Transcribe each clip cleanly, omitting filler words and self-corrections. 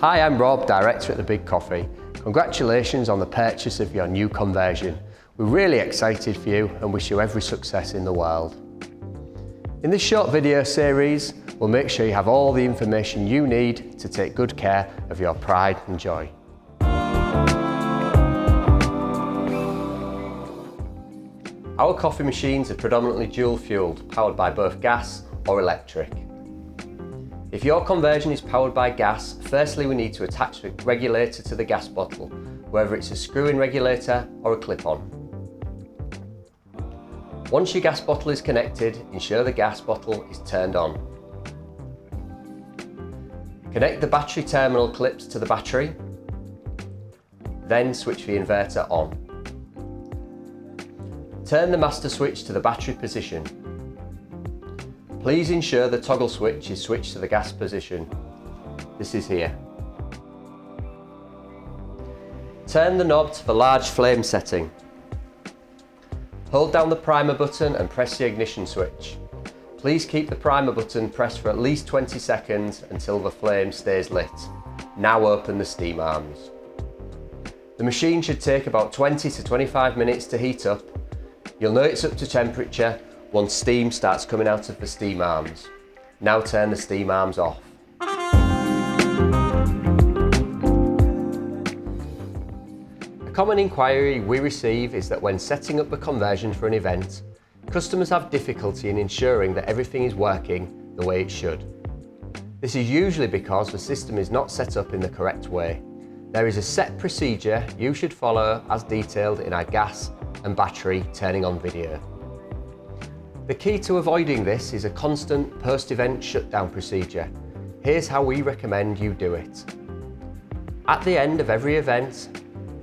Hi, I'm Rob, Director at The Big Coffee. Congratulations on the purchase of your new conversion. We're really excited for you and wish you every success in the world. In this short video series, we'll make sure you have all the information you need to take good care of your pride and joy. Our coffee machines are predominantly dual fueled, powered by both gas or electric. If your conversion is powered by gas, firstly we need to attach the regulator to the gas bottle, whether it's a screw-in regulator or a clip-on. Once your gas bottle is connected, ensure the gas bottle is turned on. Connect the battery terminal clips to the battery, then switch the inverter on. Turn the master switch to the battery position. Please ensure the toggle switch is switched to the gas position. This is here. Turn the knob to the large flame setting. Hold down the primer button and press the ignition switch. Please keep the primer button pressed for at least 20 seconds until the flame stays lit. Now open the steam arms. The machine should take about 20 to 25 minutes to heat up. You'll know it's up to temperature once steam starts coming out of the steam arms. Now turn the steam arms off. A common inquiry we receive is that when setting up the conversion for an event, customers have difficulty in ensuring that everything is working the way it should. This is usually because the system is not set up in the correct way. There is a set procedure you should follow as detailed in our gas and battery turning on video. The key to avoiding this is a constant post-event shutdown procedure. Here's how we recommend you do it. At the end of every event,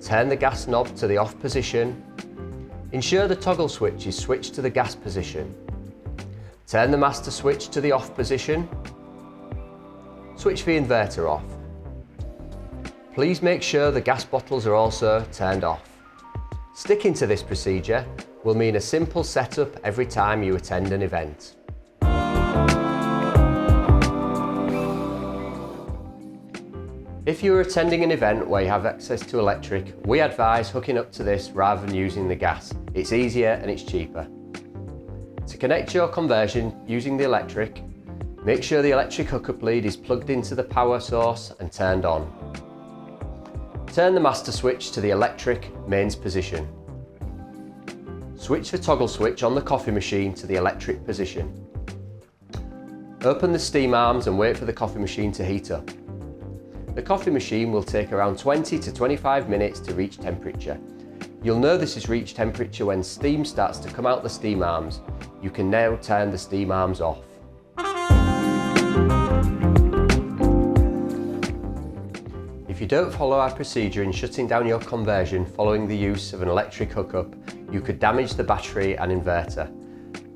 turn the gas knob to the off position. Ensure the toggle switch is switched to the gas position. Turn the master switch to the off position. Switch the inverter off. Please make sure the gas bottles are also turned off. Sticking to this procedure will mean a simple setup every time you attend an event. If you are attending an event where you have access to electric, we advise hooking up to this rather than using the gas. It's easier and it's cheaper. To connect your conversion using the electric, make sure the electric hookup lead is plugged into the power source and turned on. Turn the master switch to the electric mains position. Switch the toggle switch on the coffee machine to the electric position. Open the steam arms and wait for the coffee machine to heat up. The coffee machine will take around 20 to 25 minutes to reach temperature. You'll know this has reached temperature when steam starts to come out the steam arms. You can now turn the steam arms off. If you don't follow our procedure in shutting down your conversion following the use of an electric hookup, you could damage the battery and inverter.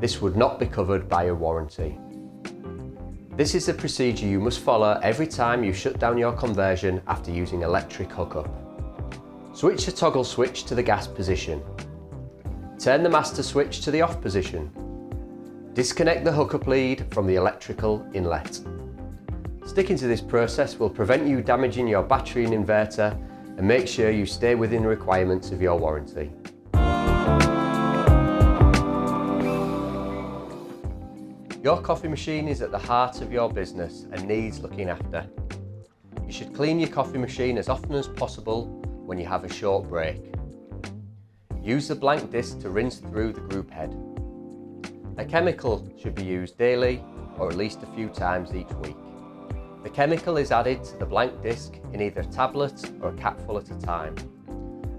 This would not be covered by a warranty. This is the procedure you must follow every time you shut down your conversion after using electric hookup. Switch the toggle switch to the gas position. Turn the master switch to the off position. Disconnect the hookup lead from the electrical inlet. Sticking to this process will prevent you damaging your battery and inverter and make sure you stay within the requirements of your warranty. Your coffee machine is at the heart of your business and needs looking after. You should clean your coffee machine as often as possible when you have a short break. Use the blank disc to rinse through the group head. A chemical should be used daily or at least a few times each week. The chemical is added to the blank disc in either a tablet or a capful at a time.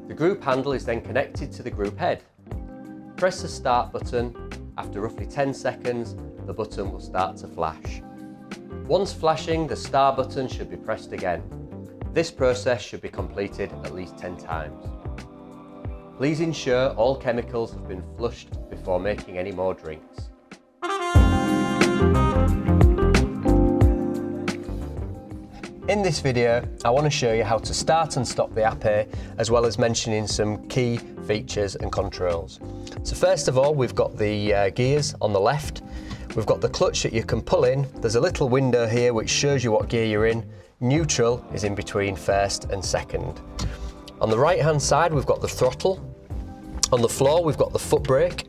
The group handle is then connected to the group head. Press the start button. After roughly 10 seconds, the button will start to flash. Once flashing, the start button should be pressed again. This process should be completed at least 10 times. Please ensure all chemicals have been flushed before making any more drinks. In this video, I want to show you how to start and stop the Ape, as well as mentioning some key features and controls. So first of all, we've got the gears on the left. We've got the clutch that you can pull in. There's a little window here which shows you what gear you're in. Neutral is in between first and second. On the right hand side we've got the throttle. On the floor we've got the foot brake.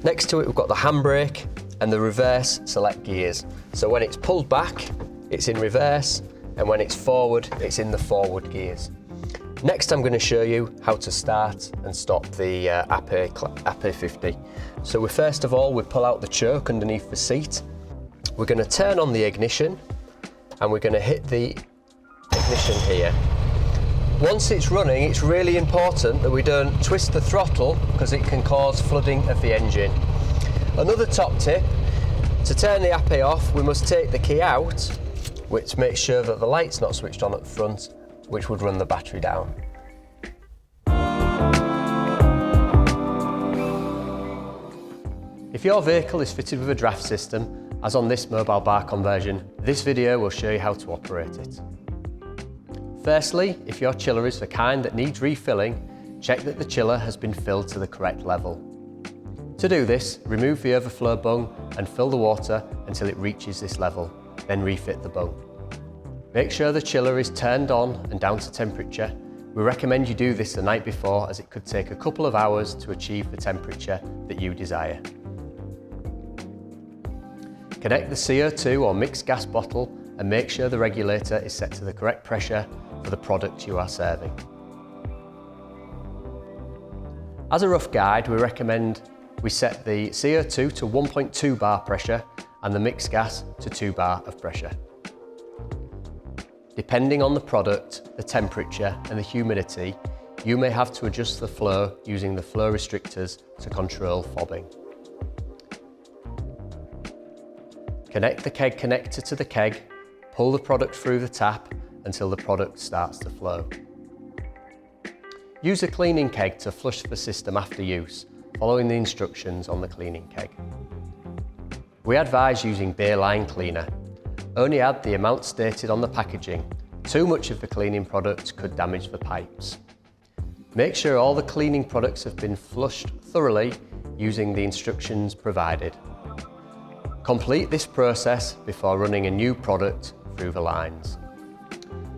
Next to it we've got the handbrake and the reverse select gears. So when it's pulled back, it's in reverse, and when it's forward, it's in the forward gears. Next I'm going to show you how to start and stop the APE 50. So first of all we pull out the choke underneath the seat. We're going to turn on the ignition and we're going to hit the ignition here. Once it's running, it's really important that we don't twist the throttle because it can cause flooding of the engine. Another top tip, to turn the APE off, we must take the key out, which makes sure that the light's not switched on at the front, which would run the battery down. If your vehicle is fitted with a draft system, as on this mobile bar conversion, this video will show you how to operate it. Firstly, if your chiller is the kind that needs refilling, check that the chiller has been filled to the correct level. To do this, remove the overflow bung and fill the water until it reaches this level, then refit the bung. Make sure the chiller is turned on and down to temperature. We recommend you do this the night before, as it could take a couple of hours to achieve the temperature that you desire. Connect the CO2 or mixed gas bottle and make sure the regulator is set to the correct pressure for the product you are serving. As a rough guide, we recommend we set the CO2 to 1.2 bar pressure and the mixed gas to 2 bar of pressure. Depending on the product, the temperature and the humidity, you may have to adjust the flow using the flow restrictors to control fobbing. Connect the keg connector to the keg, pull the product through the tap until the product starts to flow. Use a cleaning keg to flush the system after use, following the instructions on the cleaning keg. We advise using beer line cleaner. Only add the amount stated on the packaging. Too much of the cleaning product could damage the pipes. Make sure all the cleaning products have been flushed thoroughly using the instructions provided. Complete this process before running a new product through the lines.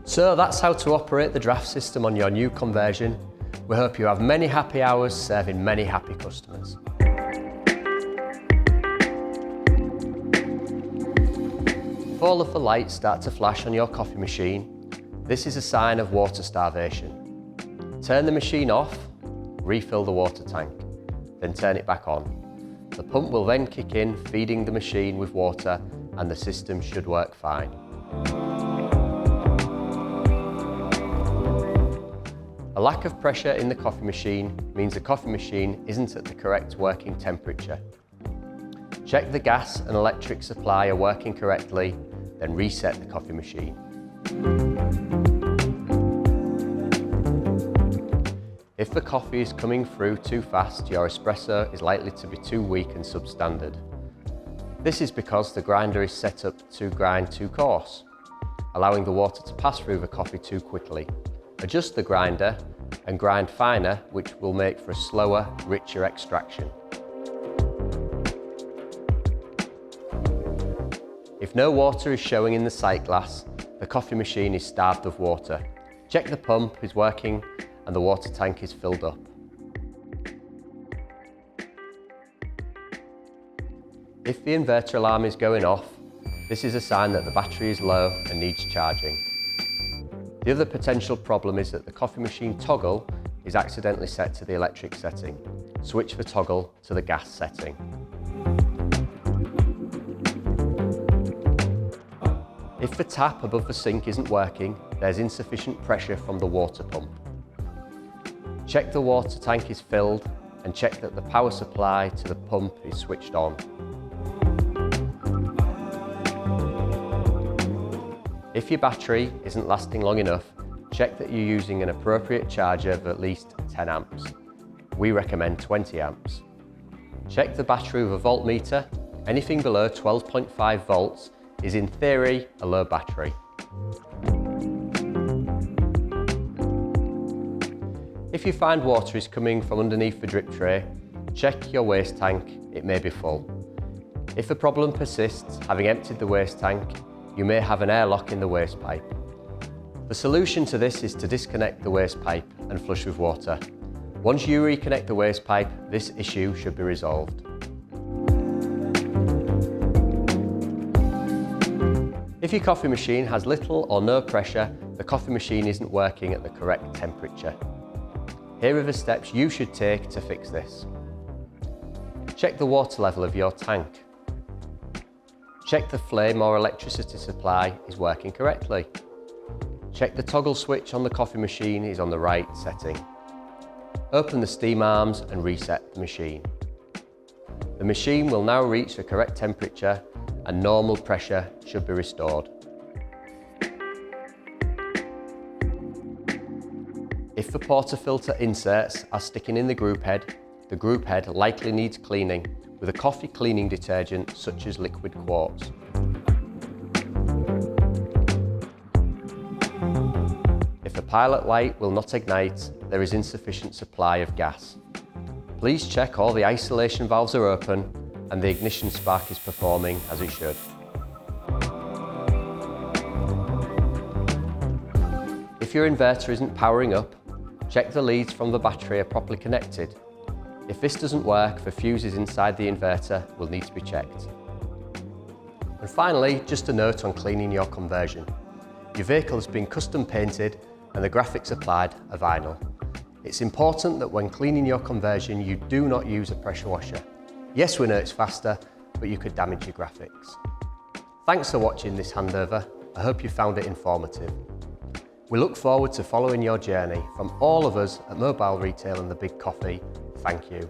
So that's how to operate the draft system on your new conversion. We hope you have many happy hours serving many happy customers. If all of the lights start to flash on your coffee machine, this is a sign of water starvation. Turn the machine off, refill the water tank, then turn it back on. The pump will then kick in, feeding the machine with water, and the system should work fine. A lack of pressure in the coffee machine means the coffee machine isn't at the correct working temperature. Check the gas and electric supply are working correctly, then reset the coffee machine. If the coffee is coming through too fast, your espresso is likely to be too weak and substandard. This is because the grinder is set up to grind too coarse, allowing the water to pass through the coffee too quickly. Adjust the grinder and grind finer, which will make for a slower, richer extraction. If no water is showing in the sight glass, the coffee machine is starved of water. Check the pump is working and the water tank is filled up. If the inverter alarm is going off, this is a sign that the battery is low and needs charging. The other potential problem is that the coffee machine toggle is accidentally set to the electric setting. Switch the toggle to the gas setting. If the tap above the sink isn't working, there's insufficient pressure from the water pump. Check the water tank is filled and check that the power supply to the pump is switched on. If your battery isn't lasting long enough, check that you're using an appropriate charger of at least 10 amps. We recommend 20 amps. Check the battery with a voltmeter. Anything below 12.5 volts is in theory a low battery. If you find water is coming from underneath the drip tray, check your waste tank, it may be full. If the problem persists, having emptied the waste tank, you may have an airlock in the waste pipe. The solution to this is to disconnect the waste pipe and flush with water. Once you reconnect the waste pipe, this issue should be resolved. If your coffee machine has little or no pressure, the coffee machine isn't working at the correct temperature. Here are the steps you should take to fix this. Check the water level of your tank. Check the flame or electricity supply is working correctly. Check the toggle switch on the coffee machine is on the right setting. Open the steam arms and reset the machine. The machine will now reach the correct temperature and normal pressure should be restored. If the portafilter inserts are sticking in the group head likely needs cleaning with a coffee cleaning detergent such as liquid quartz. If the pilot light will not ignite, there is insufficient supply of gas. Please check all the isolation valves are open and the ignition spark is performing as it should. If your inverter isn't powering up, check the leads from the battery are properly connected. If this doesn't work, the fuses inside the inverter will need to be checked. And finally, just a note on cleaning your conversion. Your vehicle has been custom painted and the graphics applied are vinyl. It's important that when cleaning your conversion, you do not use a pressure washer. Yes, we know it's faster, but you could damage your graphics. Thanks for watching this handover. I hope you found it informative. We look forward to following your journey. From all of us at Mobile Retail and The Big Coffee, thank you.